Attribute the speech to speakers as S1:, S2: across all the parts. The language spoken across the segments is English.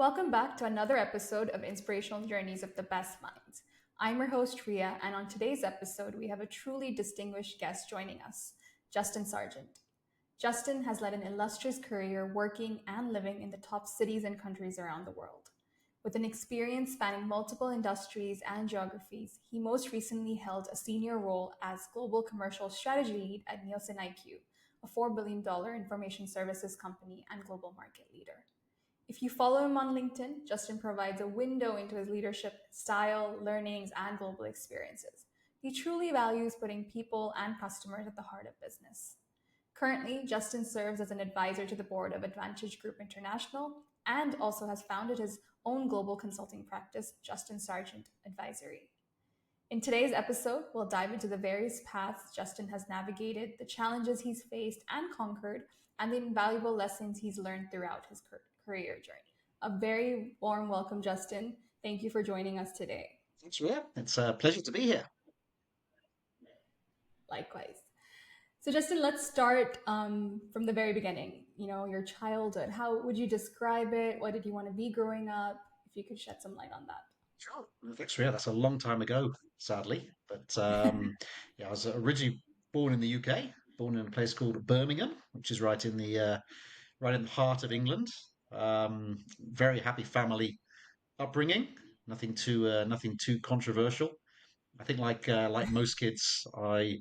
S1: Welcome back to another episode of Inspirational Journeys of the Best Minds. I'm your host, Ria, and on today's episode, we have a truly distinguished guest joining us, Justin Sargent. Justin has led an illustrious career working and living in the top cities and countries around the world. With an experience spanning multiple industries and geographies, he most recently held a senior role as Global Commercial Strategy Lead at Nielsen IQ, a $4 billion information services company and global market leader. If you follow him on LinkedIn, Justin provides a window into his leadership style, learnings, and global experiences. He truly values putting people and customers at the heart of business. Currently, Justin serves as an advisor to the board of Advantage Group International and also has founded his own global consulting practice, Justin Sargent Advisory. In today's episode, we'll dive into the various paths Justin has navigated, the challenges he's faced and conquered, and the invaluable lessons he's learned throughout his career journey. A very warm welcome, Justin. Thank you for joining us today.
S2: Thanks, Ria. It's a pleasure to be here.
S1: Likewise. So, Justin, let's start from the very beginning. Your childhood. How would you describe it? What did you want to be growing up? If you could shed some light on that.
S2: Sure. Thanks, Ria. That's a long time ago, sadly. But yeah, I was originally born in the UK, born in a place called Birmingham, which is right in the heart of England. Very happy family upbringing. Nothing too controversial. I think, like most kids, I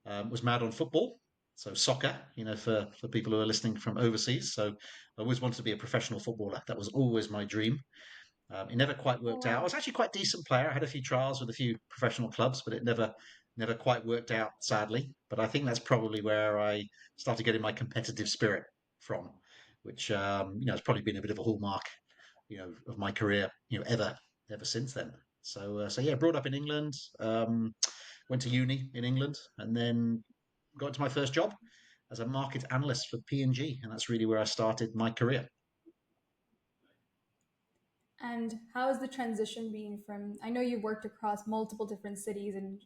S2: was mad on football. So soccer, for people who are listening from overseas. So I always wanted to be a professional footballer. That was always my dream. It never quite
S1: Oh,
S2: worked out. I
S1: wow.
S2: was actually quite a decent player. I had a few trials with a few professional clubs, but it never quite worked out, sadly. But I think that's probably where I started getting my competitive spirit from, which has probably been a bit of a hallmark, of my career, ever since then. So yeah, brought up in England, went to uni in England, and then got to my first job as a market analyst for P&G, and that's really where I started my career.
S1: And how has the transition been from? I know you've worked across multiple different cities and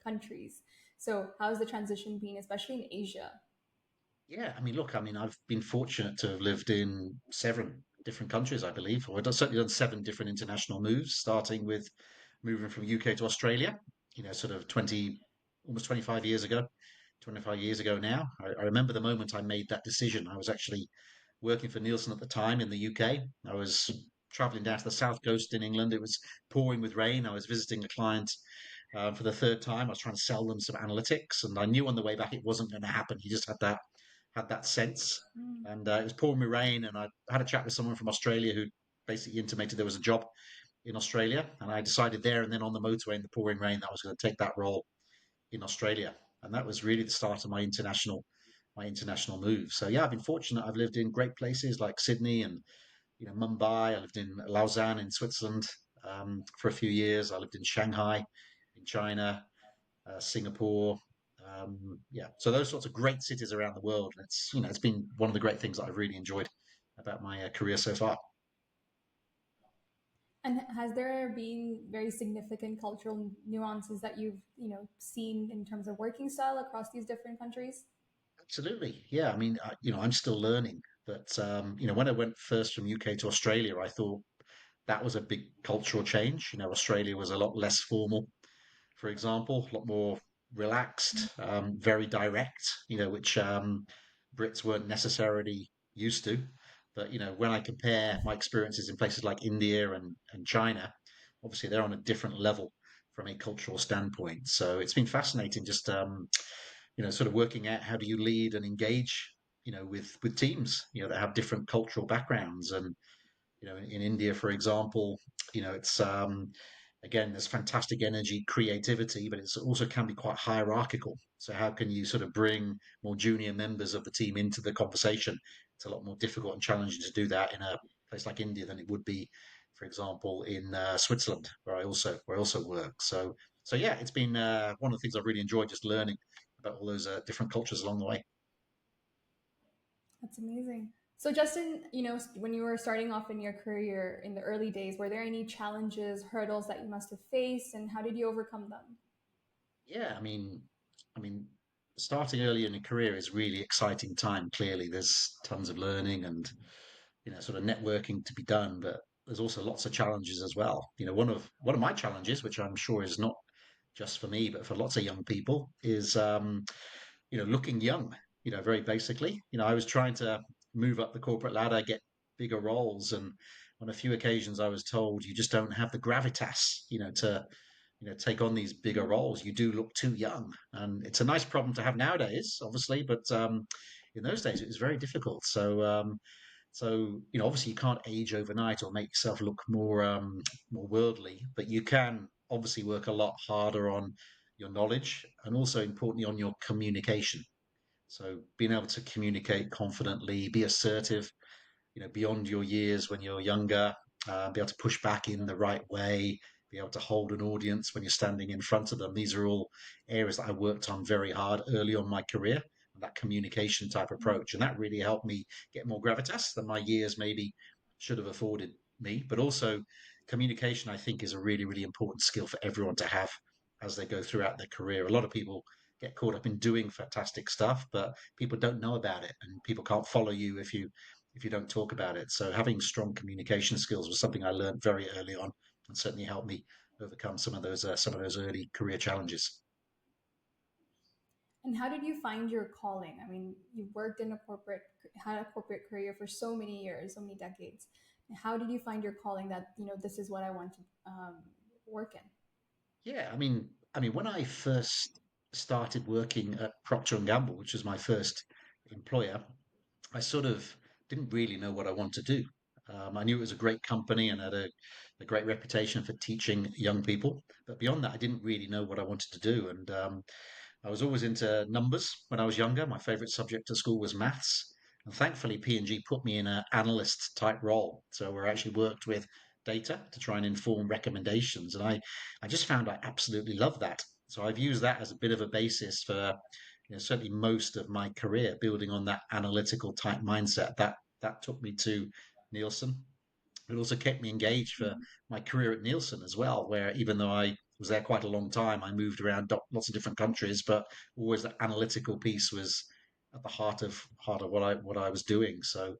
S1: countries. So, how has the transition been, especially in Asia?
S2: Yeah, I mean, look, I mean, I've been fortunate to have lived in seven different countries, I believe, or I've certainly done seven different international moves, starting with moving from UK to Australia, sort of almost 25 years ago, 25 years ago now. I remember the moment I made that decision. I was actually working for Nielsen at the time in the UK. I was traveling down to the south coast in England. It was pouring with rain. I was visiting a client for the third time. I was trying to sell them some analytics, and I knew on the way back it wasn't going to happen. He just had that sense. And it was pouring with rain, and I had a chat with someone from Australia who basically intimated there was a job in Australia, and I decided there and then on the motorway in the pouring rain that I was going to take that role in Australia, and that was really the start of my international move. So yeah, I've been fortunate. I've lived in great places like Sydney and Mumbai. I lived in Lausanne in Switzerland for a few years. I lived in Shanghai in China, Singapore. Yeah, so those sorts of great cities around the world. And it's been one of the great things that I've really enjoyed about my career so far.
S1: And has there been very significant cultural nuances that you've seen in terms of working style across these different countries?
S2: Absolutely, yeah. I mean, I'm still learning, but when I went first from UK to Australia, I thought that was a big cultural change. Australia was a lot less formal, for example, a lot more relaxed, very direct, which Brits weren't necessarily used to. But, when I compare my experiences in places like India and China, obviously they're on a different level from a cultural standpoint. So it's been fascinating just, sort of working out how do you lead and engage, with teams, that have different cultural backgrounds. And in India, for example, it's again, there's fantastic energy, creativity, but it's also can be quite hierarchical. So how can you sort of bring more junior members of the team into the conversation? It's a lot more difficult and challenging to do that in a place like India than it would be, for example, in Switzerland, where I also work. So yeah, it's been one of the things I've really enjoyed, just learning about all those different cultures along the way.
S1: That's amazing. So, Justin, when you were starting off in your career in the early days, were there any challenges, hurdles that you must have faced, and how did you overcome them?
S2: Yeah, I mean, starting early in a career is really exciting time. Clearly, there's tons of learning and sort of networking to be done, but there's also lots of challenges as well. One of my challenges, which I'm sure is not just for me, but for lots of young people, is looking young. Very basically, I was trying to move up the corporate ladder, get bigger roles, and on a few occasions I was told you just don't have the gravitas, to take on these bigger roles. You do look too young, and it's a nice problem to have nowadays, obviously, but in those days it was very difficult. So obviously you can't age overnight or make yourself look more worldly, but you can obviously work a lot harder on your knowledge and also importantly on your communication. So being able to communicate confidently, be assertive, beyond your years when you're younger, be able to push back in the right way, be able to hold an audience when you're standing in front of them. These are all areas that I worked on very hard early on in my career, that communication type approach. And that really helped me get more gravitas than my years maybe should have afforded me. But also, communication, I think, is a really, really important skill for everyone to have as they go throughout their career. A lot of people get caught up in doing fantastic stuff, but people don't know about it, and people can't follow you if you don't talk about it. So having strong communication skills was something I learned very early on, and certainly helped me overcome some of those early career challenges.
S1: And how did you find your calling? I mean, you worked in a corporate, had a corporate career for so many years, so many decades. How did you find your calling that, this is what I want to work in?
S2: Yeah, I mean, when I first started working at Procter and Gamble, which was my first employer, I sort of didn't really know what I wanted to do. I knew it was a great company and had a great reputation for teaching young people, but beyond that, I didn't really know what I wanted to do. And I was always into numbers when I was younger. My favorite subject at school was maths. And thankfully, P&G put me in an analyst type role. So we actually worked with data to try and inform recommendations. And I just found I absolutely love that. So I've used that as a bit of a basis for certainly most of my career, building on that analytical type mindset. That took me to Nielsen. It also kept me engaged for
S1: Mhm.
S2: my career at Nielsen as well, where even though I was there quite a long time, I moved around lots of different countries, but always that analytical piece was at the heart of what I was doing. So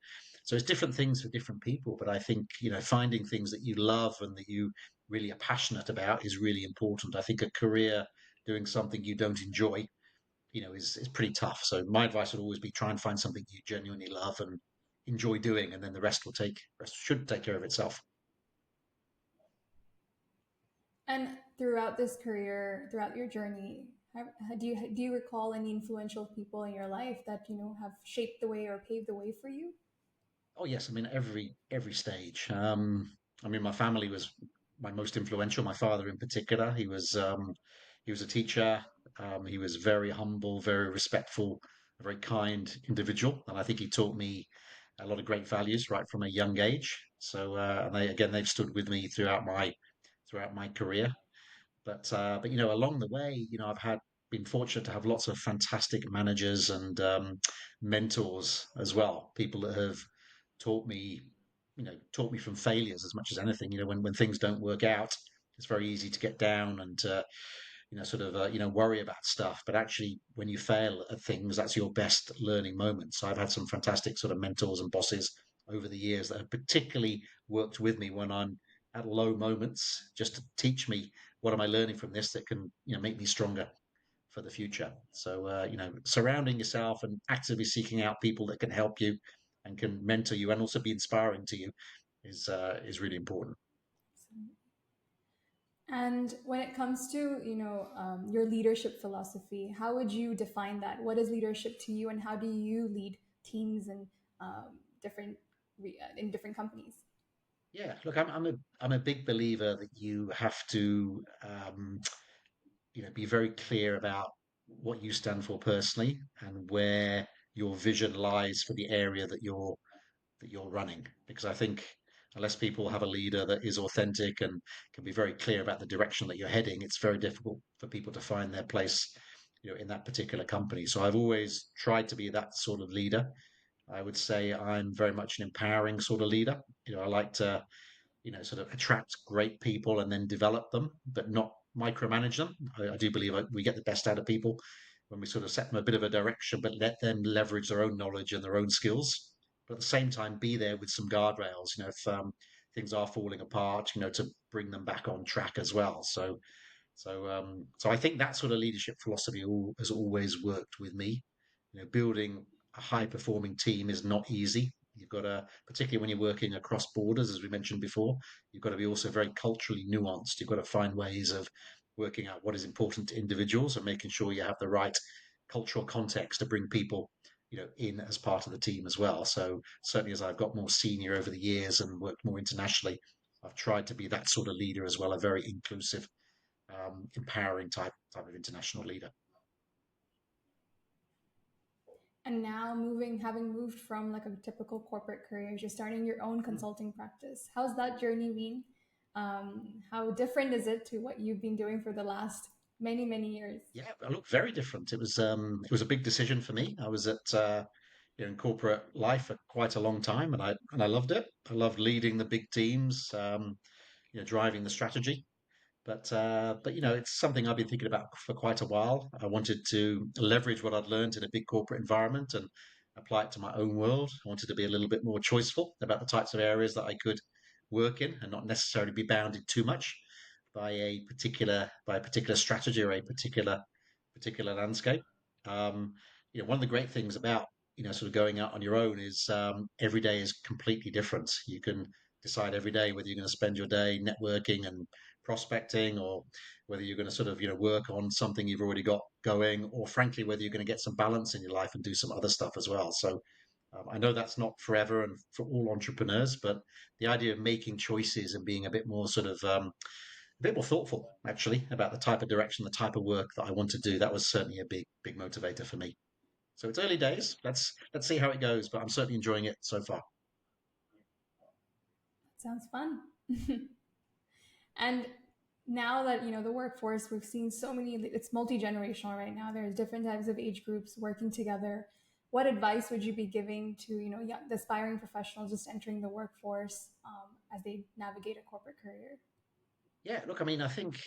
S2: it's different things for different people, but I think finding things that you love and that you really are passionate about is really important. I think a career doing something you don't enjoy is pretty tough. So my advice would always be try and find something you genuinely love and enjoy doing, and then the rest should take care of itself.
S1: And throughout this career, throughout your journey, do you recall any influential people in your life that have shaped the way or paved the way for you?
S2: Oh yes, I mean every stage. I mean my family was my most influential. My father in particular, he was a teacher. He was very humble, very respectful, a very kind individual, and I think he taught me a lot of great values right from a young age. So and they've stood with me throughout my career. But along the way, I've had been fortunate to have lots of fantastic managers and mentors as well. People that have taught me, taught me from failures as much as anything. When things don't work out, it's very easy to get down and sort of worry about stuff. But actually, when you fail at things, that's your best learning moment. So I've had some fantastic sort of mentors and bosses over the years that have particularly worked with me when I'm at low moments, just to teach me what am I learning from this that can make me stronger for the future. So surrounding yourself and actively seeking out people that can help you and can mentor you and also be inspiring to you is really important.
S1: And when it comes to your leadership philosophy, how would you define that? What is leadership to you, and how do you lead teams and different in different companies?
S2: Yeah, look, I'm a big believer that you have to be very clear about what you stand for personally and where your vision lies for the area that you're running. Because I think unless people have a leader that is authentic and can be very clear about the direction that you're heading, it's very difficult for people to find their place, in that particular company. So I've always tried to be that sort of leader. I would say I'm very much an empowering sort of leader. I like to sort of attract great people and then develop them, but not micromanage them. I do believe we get the best out of people when we sort of set them a bit of a direction, but let them leverage their own knowledge and their own skills. but at the same time be there with some guardrails, if things are falling apart, to bring them back on track as well. So I think that sort of leadership philosophy has always worked with me. Building a high performing team is not easy. You've got to, particularly when you're working across borders, as we mentioned before, you've got to be also very culturally nuanced. You've got to find ways of working out what is important to individuals and making sure you have the right cultural context to bring people, in as part of the team as well. So certainly as I've got more senior over the years and worked more internationally, I've tried to be that sort of leader as well, a very inclusive, empowering type of international leader.
S1: And now having moved from like a typical corporate career, you're starting your own consulting practice. How's that journey been? How different is it to what you've been doing for the last many, many years?
S2: Yeah, I look very different. It was a big decision for me. I was at in corporate life for quite a long time, and I loved it. I loved leading the big teams, driving the strategy. But it's something I've been thinking about for quite a while. I wanted to leverage what I'd learned in a big corporate environment and apply it to my own world. I wanted to be a little bit more choiceful about the types of areas that I could work in and not necessarily be bounded too much by a particular strategy or a particular landscape. Um, One of the great things about sort of going out on your own is every day is completely different. You can decide every day whether you're going to spend your day networking and prospecting, or whether you're going to sort of work on something you've already got going, or frankly whether you're going to get some balance in your life and do some other stuff as well. So I know that's not forever and for all entrepreneurs, but the idea of making choices and being a bit more sort of a bit more thoughtful actually about the type of direction, the type of work that I want to do, that was certainly a big motivator for me. So it's early days. Let's see how it goes, but I'm certainly enjoying it so far.
S1: Sounds fun. And now that the workforce, we've seen so many, it's multi-generational right now. There's different types of age groups working together. What advice would you be giving to young, aspiring professionals just entering the workforce as they navigate a corporate career?
S2: Yeah, look, I mean, I think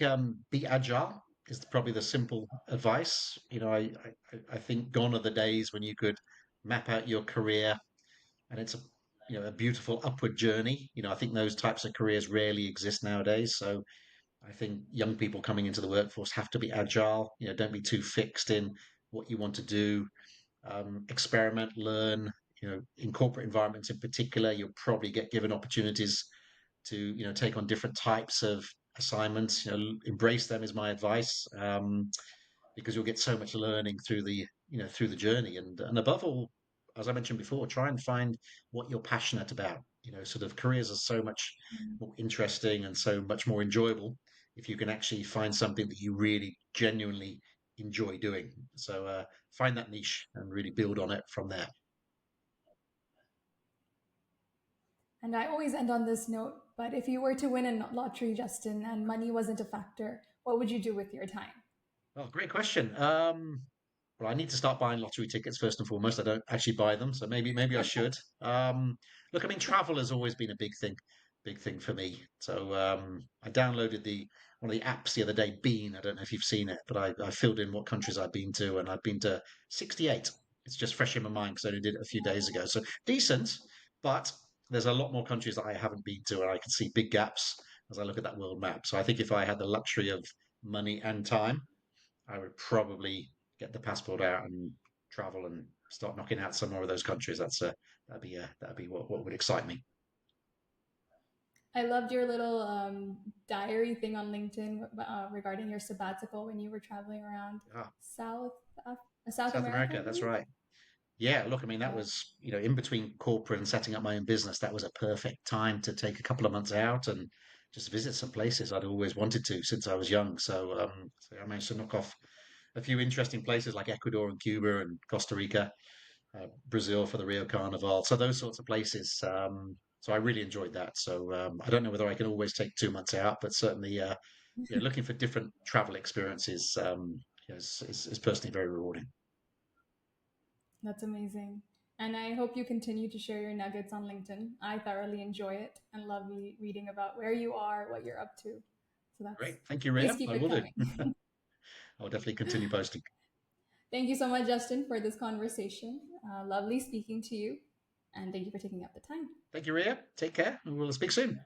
S2: be agile is probably the simple advice. I think gone are the days when you could map out your career and it's a beautiful upward journey. I think those types of careers rarely exist nowadays. So I think young people coming into the workforce have to be agile. Don't be too fixed in what you want to do. Experiment, learn. In corporate environments in particular, you'll probably get given opportunities to take on different types of assignments. Embrace them is my advice, because you'll get so much learning through the journey, and above all, as I mentioned before, try and find what you're passionate about. Sort of careers are so much more interesting and so much more enjoyable if you can actually find something that you really genuinely enjoy doing. So find that niche and really build on it from there.
S1: And I always end on this note, but if you were to win a lottery, Justin, and money wasn't a factor, what would you do with your time?
S2: Oh, great question. Well, I need to start buying lottery tickets first and foremost. I don't actually buy them, so maybe I should. Look, I mean, travel has always been a big thing for me. So I downloaded the one of the apps the other day, Bean. I don't know if you've seen it, but I filled in what countries I've been to, and I've been to 68. It's just fresh in my mind because I only did it a few days ago. So decent, but there's a lot more countries that I haven't been to, and I can see big gaps as I look at that world map. So I think if I had the luxury of money and time, I would probably get the passport out and travel and start knocking out some more of those countries. That'd be what would excite me.
S1: I loved your little diary thing on LinkedIn regarding your sabbatical when you were traveling around
S2: Ah,
S1: South South
S2: South
S1: America, I
S2: America, that's
S1: believe.
S2: right. Yeah, look, I mean, that
S1: Yeah.
S2: was, in between corporate and setting up my own business, that was a perfect time to take a couple of months out and just visit some places I'd always wanted to since I was young. So I managed to knock off a few interesting places like Ecuador and Cuba and Costa Rica, Brazil for the Rio Carnival. So those sorts of places. So I really enjoyed that. So I don't know whether I can always take 2 months out, but certainly, looking for different travel experiences, is personally very rewarding.
S1: That's amazing. And I hope you continue to share your nuggets on LinkedIn. I thoroughly enjoy it and love reading about where you are, what you're up to. So
S2: Great.
S1: that's,
S2: Thank you,
S1: please
S2: Ria.
S1: keep
S2: I
S1: it
S2: will do.
S1: coming.
S2: I'll definitely continue posting.
S1: Thank you so much, Justin, for this conversation. Lovely speaking to you. And thank you for taking up the time.
S2: Thank you, Ria. Take care, and we'll speak soon.